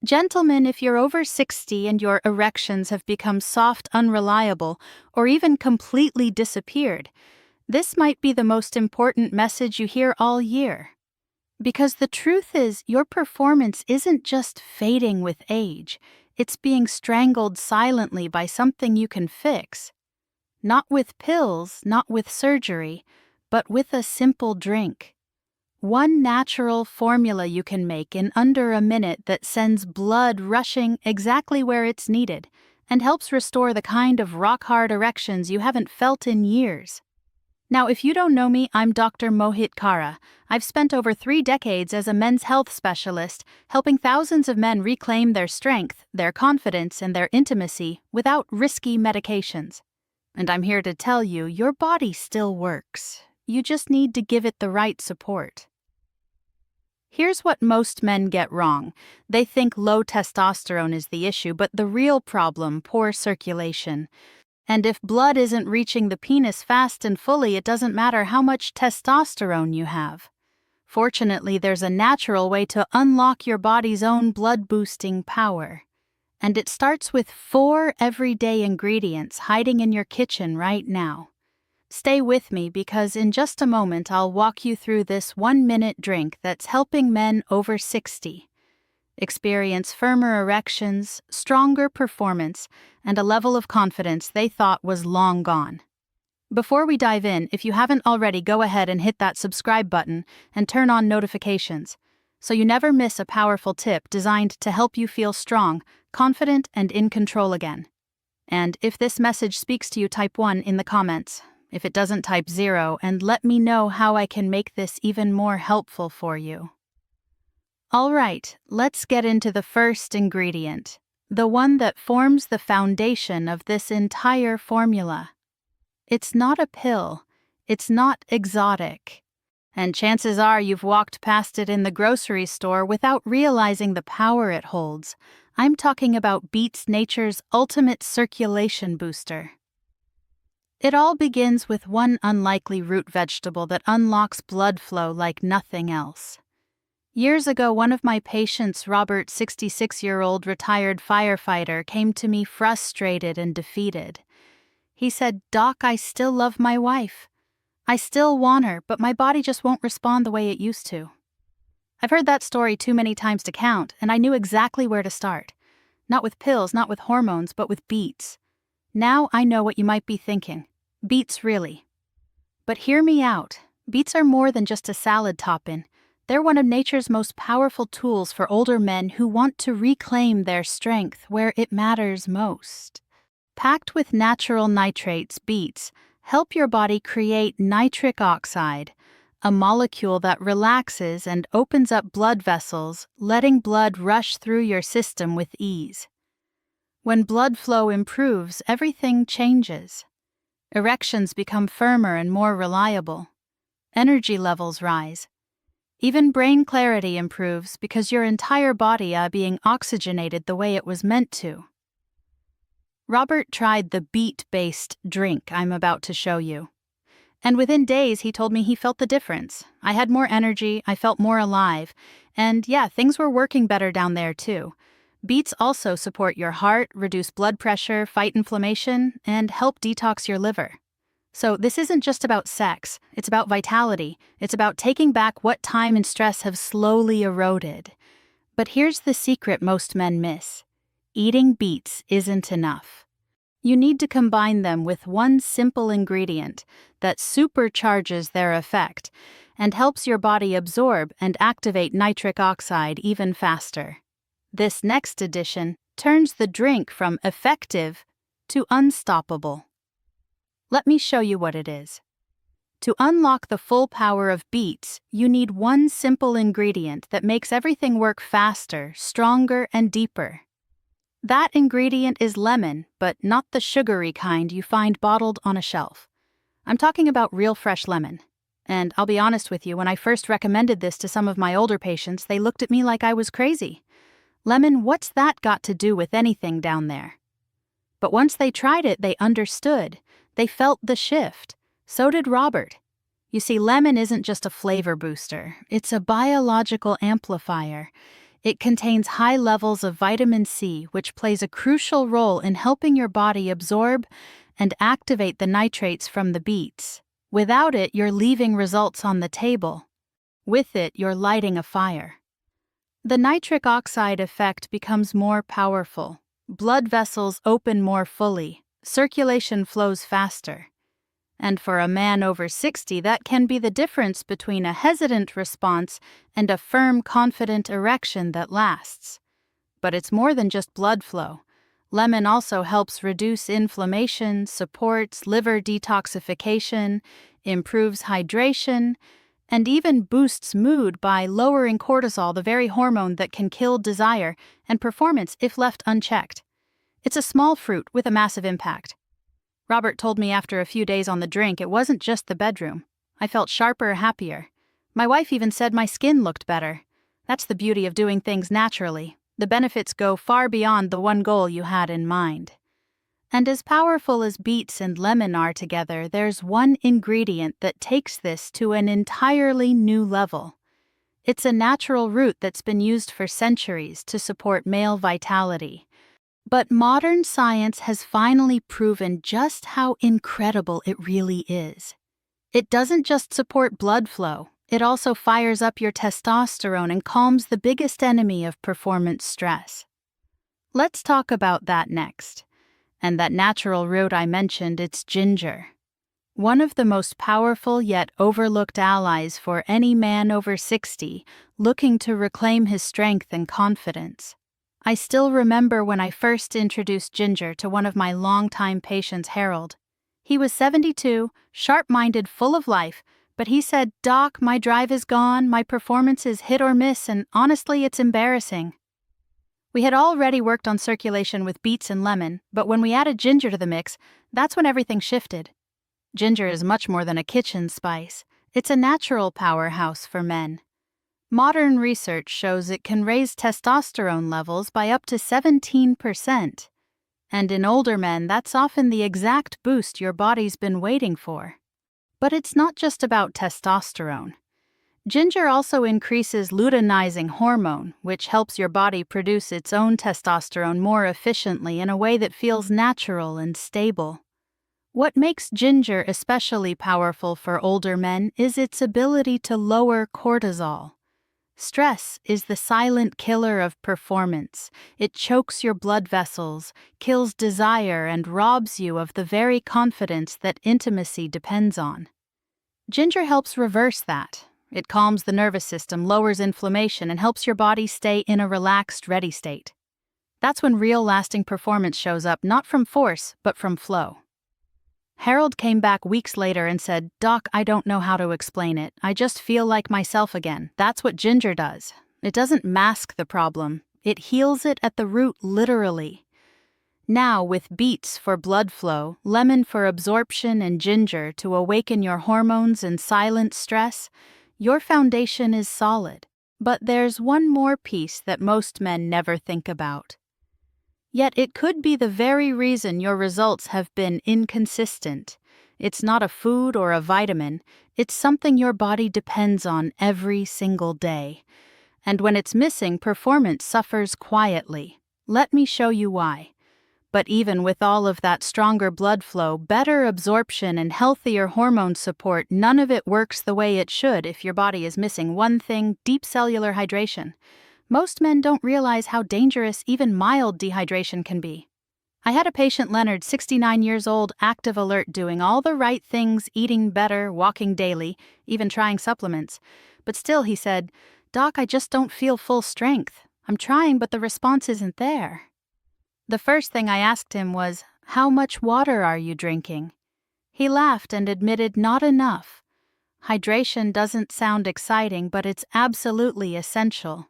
Gentlemen, if you're over 60 and your erections have become soft, unreliable, or even completely disappeared, this might be the most important message you hear all year. Because the truth is, your performance isn't just fading with age, it's being strangled silently by something you can fix. Not with pills, not with surgery, but with a simple drink. One natural formula you can make in under a minute that sends blood rushing exactly where it's needed and helps restore the kind of rock-hard erections you haven't felt in years. Now, if you don't know me, I'm Dr. Mohit Kara. I've spent over 3 decades as a men's health specialist, helping thousands of men reclaim their strength, their confidence, and their intimacy without risky medications. And I'm here to tell you, your body still works. You just need to give it the right support. Here's what most men get wrong. They think low testosterone is the issue, but the real problem, poor circulation. And if blood isn't reaching the penis fast and fully, it doesn't matter how much testosterone you have. Fortunately, there's a natural way to unlock your body's own blood-boosting power. And it starts with 4 everyday ingredients hiding in your kitchen right now. Stay with me because in just a moment I'll walk you through this 1-minute drink that's helping men over 60 experience firmer erections, stronger performance, and a level of confidence they thought was long gone. Before we dive in, if you haven't already, go ahead and hit that subscribe button and turn on notifications so you never miss a powerful tip designed to help you feel strong, confident, and in control again. And if this message speaks to you, type 1 in the comments. If it doesn't, type 0 and let me know how I can make this even more helpful for you. All right, let's get into the first ingredient, the one that forms the foundation of this entire formula. It's not a pill, it's not exotic, and chances are you've walked past it in the grocery store without realizing the power it holds. I'm talking about Beets Nature's ultimate circulation booster. It all begins with one unlikely root vegetable that unlocks blood flow like nothing else. Years ago, one of my patients, Robert, 66-year-old retired firefighter, came to me frustrated and defeated. He said, "Doc, I still love my wife. I still want her, but my body just won't respond the way it used to." I've heard that story too many times to count, and I knew exactly where to start. Not with pills, not with hormones, but with beets. Now I know what you might be thinking. Beets, really. But hear me out. Beets are more than just a salad topping. They're one of nature's most powerful tools for older men who want to reclaim their strength where it matters most. Packed with natural nitrates, beets help your body create nitric oxide, a molecule that relaxes and opens up blood vessels, letting blood rush through your system with ease. When blood flow improves, everything changes. Erections become firmer and more reliable. Energy levels rise. Even brain clarity improves because your entire body is being oxygenated the way it was meant to. Robert tried the beet-based drink I'm about to show you. And within days, he told me he felt the difference. I had more energy, I felt more alive, and yeah, things were working better down there too. Beets also support your heart, reduce blood pressure, fight inflammation, and help detox your liver. So this isn't just about sex, it's about vitality. It's about taking back what time and stress have slowly eroded. But here's the secret most men miss. Eating beets isn't enough. You need to combine them with one simple ingredient that supercharges their effect and helps your body absorb and activate nitric oxide even faster. This next addition turns the drink from effective to unstoppable. Let me show you what it is. To unlock the full power of beets, you need one simple ingredient that makes everything work faster, stronger, and deeper. That ingredient is lemon, but not the sugary kind you find bottled on a shelf. I'm talking about real fresh lemon. And I'll be honest with you, when I first recommended this to some of my older patients, they looked at me like I was crazy. Lemon, what's that got to do with anything down there? But once they tried it, they understood. They felt the shift. So did Robert. You see, lemon isn't just a flavor booster. It's a biological amplifier. It contains high levels of vitamin C, which plays a crucial role in helping your body absorb and activate the nitrates from the beets. Without it, you're leaving results on the table. With it, you're lighting a fire. The nitric oxide effect becomes more powerful. Blood vessels open more fully. Circulation flows faster. And for a man over 60, that can be the difference between a hesitant response and a firm, confident erection that lasts. But it's more than just blood flow. Lemon also helps reduce inflammation, supports liver detoxification, improves hydration, and even boosts mood by lowering cortisol, the very hormone that can kill desire and performance if left unchecked. It's a small fruit with a massive impact. Robert told me after a few days on the drink it wasn't just the bedroom. I felt sharper, happier. My wife even said my skin looked better. That's the beauty of doing things naturally. The benefits go far beyond the one goal you had in mind. And as powerful as beets and lemon are together, there's one ingredient that takes this to an entirely new level. It's a natural root that's been used for centuries to support male vitality. But modern science has finally proven just how incredible it really is. It doesn't just support blood flow, it also fires up your testosterone and calms the biggest enemy of performance stress. Let's talk about that next. And that natural root I mentioned, it's ginger. One of the most powerful yet overlooked allies for any man over 60 looking to reclaim his strength and confidence. I still remember when I first introduced ginger to one of my longtime patients, Harold. He was 72, sharp-minded, full of life, but he said, "Doc, my drive is gone, my performance is hit or miss, and honestly, it's embarrassing." We had already worked on circulation with beets and lemon, but when we added ginger to the mix, that's when everything shifted. Ginger is much more than a kitchen spice. It's a natural powerhouse for men. Modern research shows it can raise testosterone levels by up to 17%. And in older men, that's often the exact boost your body's been waiting for. But it's not just about testosterone. Ginger also increases luteinizing hormone, which helps your body produce its own testosterone more efficiently in a way that feels natural and stable. What makes ginger especially powerful for older men is its ability to lower cortisol. Stress is the silent killer of performance. It chokes your blood vessels, kills desire, and robs you of the very confidence that intimacy depends on. Ginger helps reverse that. It calms the nervous system, lowers inflammation, and helps your body stay in a relaxed, ready state. That's when real lasting performance shows up, not from force, but from flow. Harold came back weeks later and said, "Doc, I don't know how to explain it. I just feel like myself again." That's what ginger does. It doesn't mask the problem. It heals it at the root, literally. Now, with beets for blood flow, lemon for absorption, and ginger to awaken your hormones and silence stress, your foundation is solid. But there's one more piece that most men never think about. Yet it could be the very reason your results have been inconsistent. It's not a food or a vitamin, it's something your body depends on every single day. And when it's missing, performance suffers quietly. Let me show you why. But even with all of that stronger blood flow, better absorption, and healthier hormone support, none of it works the way it should if your body is missing one thing: deep cellular hydration. Most men don't realize how dangerous even mild dehydration can be. I had a patient, Leonard, 69 years old, active, alert, doing all the right things, eating better, walking daily, even trying supplements. But still, he said, "Doc, I just don't feel full strength. I'm trying, but the response isn't there." The first thing I asked him was, "How much water are you drinking?" He laughed and admitted not enough. Hydration doesn't sound exciting, but it's absolutely essential.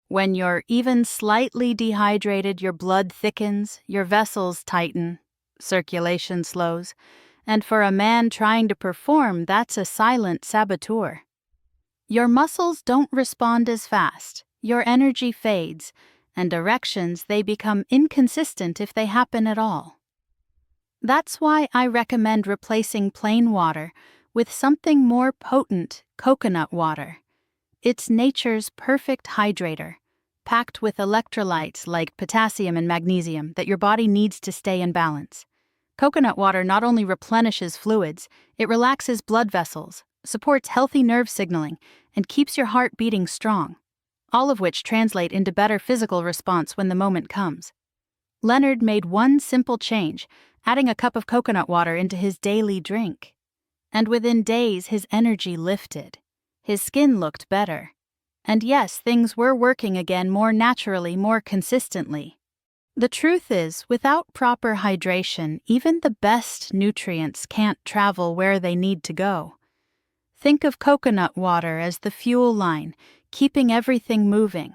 When you're even slightly dehydrated, your blood thickens, your vessels tighten, circulation slows, and for a man trying to perform, that's a silent saboteur. Your muscles don't respond as fast, your energy fades, and erections, they become inconsistent if they happen at all. That's why I recommend replacing plain water with something more potent: coconut water. It's nature's perfect hydrator. packed with electrolytes like potassium and magnesium that your body needs to stay in balance. Coconut water not only replenishes fluids, it relaxes blood vessels, supports healthy nerve signaling, and keeps your heart beating strong, all of which translate into better physical response when the moment comes. Leonard made one simple change, adding a cup of coconut water into his daily drink. And within days, his energy lifted. His skin looked better. And yes, things were working again more naturally, more consistently. The truth is, without proper hydration, even the best nutrients can't travel where they need to go. Think of coconut water as the fuel line, keeping everything moving,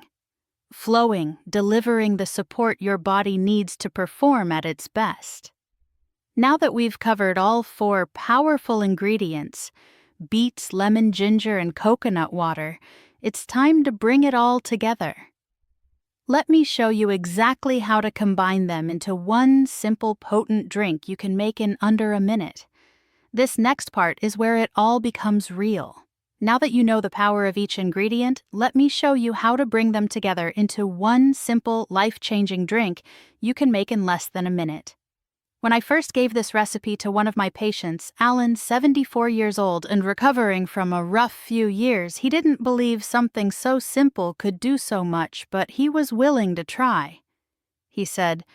flowing, delivering the support your body needs to perform at its best. Now that we've covered all 4 powerful ingredients, beets, lemon, ginger, and coconut water, it's time to bring it all together. Let me show you exactly how to combine them into one simple, potent drink you can make in under a minute. This next part is where it all becomes real. Now that you know the power of each ingredient, let me show you how to bring them together into one simple, life-changing drink you can make in less than a minute. When I first gave this recipe to one of my patients, Alan, 74 years old and recovering from a rough few years, he didn't believe something so simple could do so much, but he was willing to try. He said,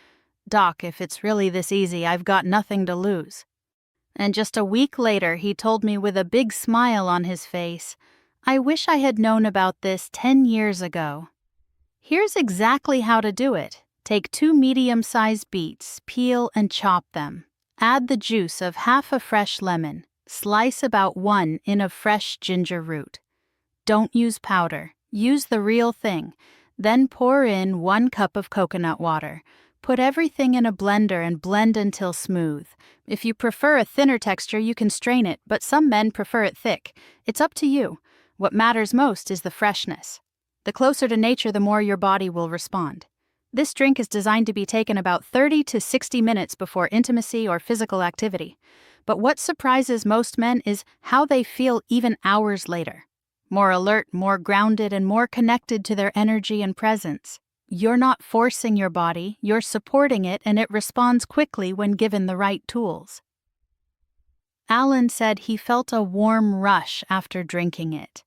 "Doc, if it's really this easy, I've got nothing to lose." And just a week later, he told me with a big smile on his face, "I wish I had known about this 10 years ago." Here's exactly how to do it. Take 2 medium-sized beets, peel and chop them. Add the juice of half a fresh lemon. Slice about 1 in of fresh ginger root. Don't use powder. Use the real thing. Then pour in 1 cup of coconut water. Put everything in a blender and blend until smooth. If you prefer a thinner texture, you can strain it, but some men prefer it thick. It's up to you. What matters most is the freshness. The closer to nature, the more your body will respond. This drink is designed to be taken about 30 to 60 minutes before intimacy or physical activity. But what surprises most men is how they feel even hours later. More alert, more grounded, and more connected to their energy and presence. You're not forcing your body, you're supporting it, and it responds quickly when given the right tools. Alan said he felt a warm rush after drinking it.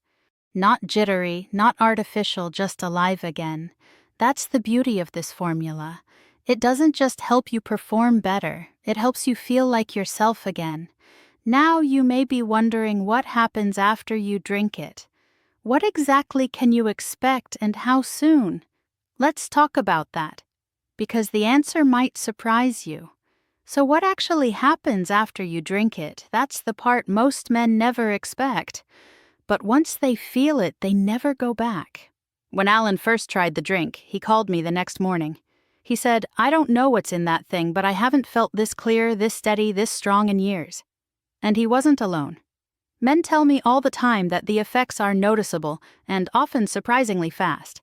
Not jittery, not artificial, just alive again. That's the beauty of this formula. It doesn't just help you perform better, it helps you feel like yourself again. Now you may be wondering what happens after you drink it. What exactly can you expect and how soon? Let's talk about that, because the answer might surprise you. So what actually happens after you drink it? That's the part most men never expect. But once they feel it, they never go back. When Alan first tried the drink, he called me the next morning. He said, "I don't know what's in that thing, but I haven't felt this clear, this steady, this strong in years." And he wasn't alone. Men tell me all the time that the effects are noticeable and often surprisingly fast.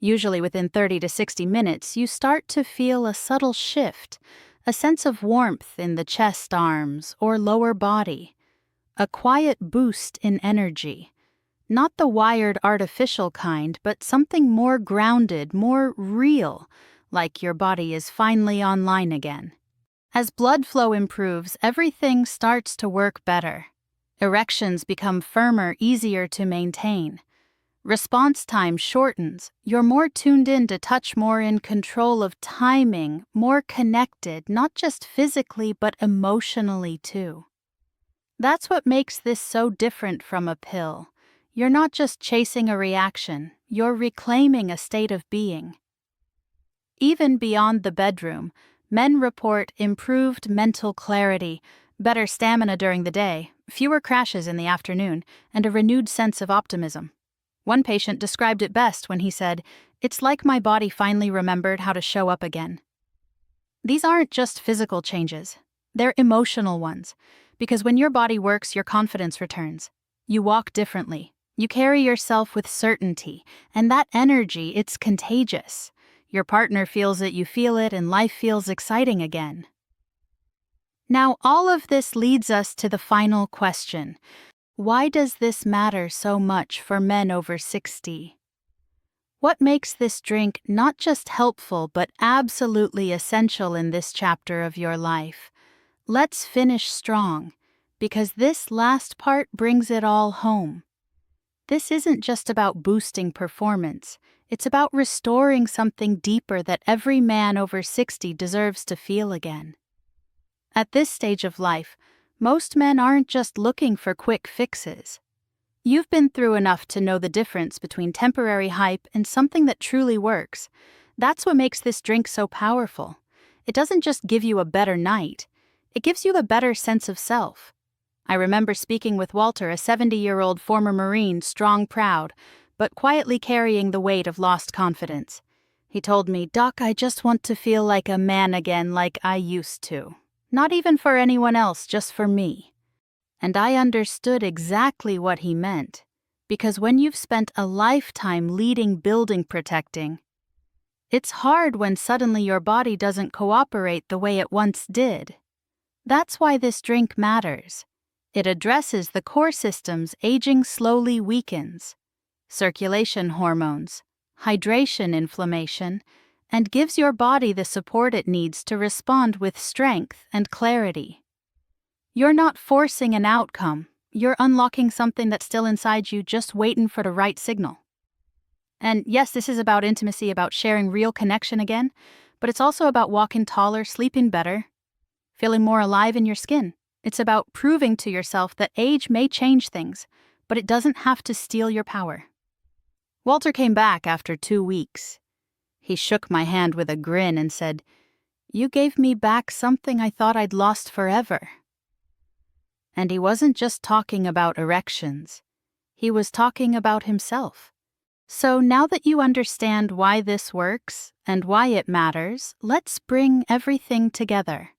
Usually within 30 to 60 minutes, you start to feel a subtle shift, a sense of warmth in the chest, arms, or lower body, a quiet boost in energy. Not the wired artificial kind, but something more grounded, more real, like your body is finally online again. As blood flow improves, everything starts to work better. Erections become firmer, easier to maintain. Response time shortens. You're more tuned in to touch, more in control of timing, more connected, not just physically, but emotionally too. That's what makes this so different from a pill. You're not just chasing a reaction, you're reclaiming a state of being. Even beyond the bedroom, men report improved mental clarity, better stamina during the day, fewer crashes in the afternoon, and a renewed sense of optimism. One patient described it best when he said, "It's like my body finally remembered how to show up again." These aren't just physical changes, they're emotional ones, because when your body works, your confidence returns. You walk differently. You carry yourself with certainty, and that energy, it's contagious. Your partner feels it, you feel it, and life feels exciting again. Now, all of this leads us to the final question. Why does this matter so much for men over 60? What makes this drink not just helpful but absolutely essential in this chapter of your life? Let's finish strong, because this last part brings it all home. This isn't just about boosting performance, it's about restoring something deeper that every man over 60 deserves to feel again. At this stage of life, most men aren't just looking for quick fixes. You've been through enough to know the difference between temporary hype and something that truly works. That's what makes this drink so powerful. It doesn't just give you a better night, it gives you a better sense of self. I remember speaking with Walter, a 70-year-old former Marine, strong, proud, but quietly carrying the weight of lost confidence. He told me, "Doc, I just want to feel like a man again like I used to. Not even for anyone else, just for me." And I understood exactly what he meant, because when you've spent a lifetime leading, building, protecting, it's hard when suddenly your body doesn't cooperate the way it once did. That's why this drink matters. It addresses the core systems aging slowly weakens: circulation hormones, hydration, inflammation, and gives your body the support it needs to respond with strength and clarity. You're not forcing an outcome, you're unlocking something that's still inside you, just waiting for the right signal. And yes, this is about intimacy, about sharing real connection again, but it's also about walking taller, sleeping better, feeling more alive in your skin. It's about proving to yourself that age may change things, but it doesn't have to steal your power. Walter came back after 2 weeks. He shook my hand with a grin and said, "You gave me back something I thought I'd lost forever." And he wasn't just talking about erections. He was talking about himself. So now that you understand why this works and why it matters, let's bring everything together.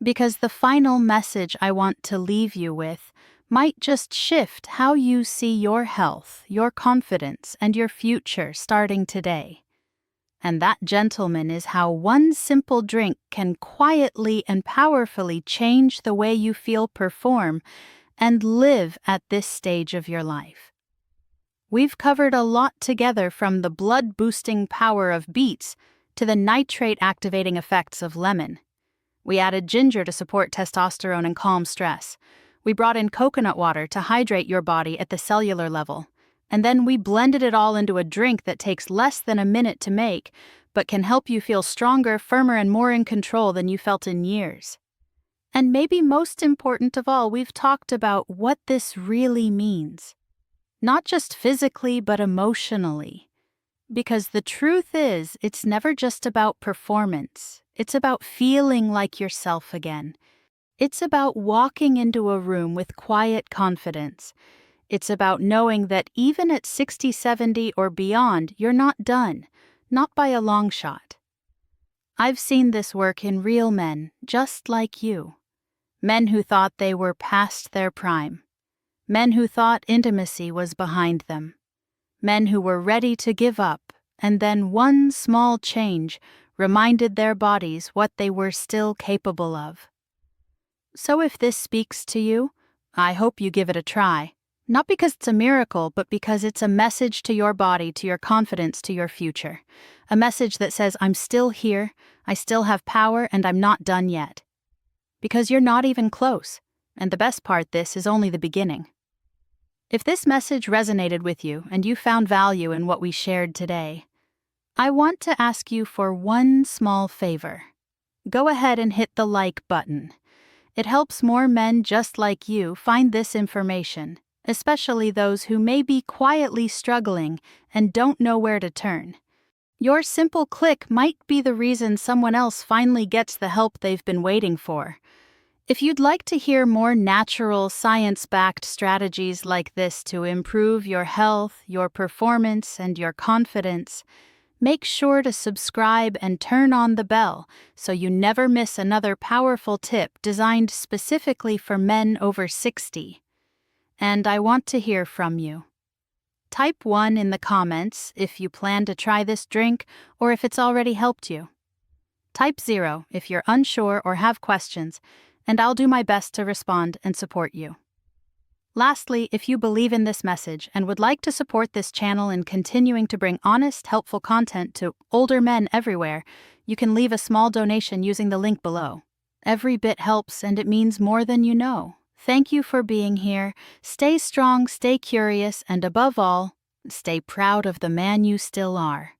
Because the final message I want to leave you with might just shift how you see your health, your confidence, and your future starting today. And that, gentlemen, is how one simple drink can quietly and powerfully change the way you feel, perform, and live at this stage of your life. We've covered a lot together, from the blood-boosting power of beets to the nitrate-activating effects of lemon. We added ginger to support testosterone and calm stress. We brought in coconut water to hydrate your body at the cellular level. And then we blended it all into a drink that takes less than a minute to make, but can help you feel stronger, firmer, and more in control than you felt in years. And maybe most important of all, we've talked about what this really means. Not just physically, but emotionally. Because the truth is, it's never just about performance. It's about feeling like yourself again. It's about walking into a room with quiet confidence. It's about knowing that even at 60, 70, or beyond, you're not done, not by a long shot. I've seen this work in real men, just like you. Men who thought they were past their prime. Men who thought intimacy was behind them. Men who were ready to give up, and then one small change reminded their bodies what they were still capable of. So if this speaks to you, I hope you give it a try. Not because it's a miracle, but because it's a message to your body, to your confidence, to your future. A message that says, I'm still here, I still have power, and I'm not done yet. Because you're not even close, and the best part, this is only the beginning. If this message resonated with you and you found value in what we shared today, I want to ask you for one small favor. Go ahead and hit the like button. It helps more men just like you find this information, especially those who may be quietly struggling and don't know where to turn. Your simple click might be the reason someone else finally gets the help they've been waiting for. If you'd like to hear more natural, science-backed strategies like this to improve your health, your performance, and your confidence, make sure to subscribe and turn on the bell so you never miss another powerful tip designed specifically for men over 60. And I want to hear from you. Type 1 in the comments if you plan to try this drink or if it's already helped you. Type 0 if you're unsure or have questions, and I'll do my best to respond and support you. Lastly, if you believe in this message and would like to support this channel in continuing to bring honest, helpful content to older men everywhere, you can leave a small donation using the link below. Every bit helps, and it means more than you know. Thank you for being here. Stay strong, stay curious, and above all, stay proud of the man you still are.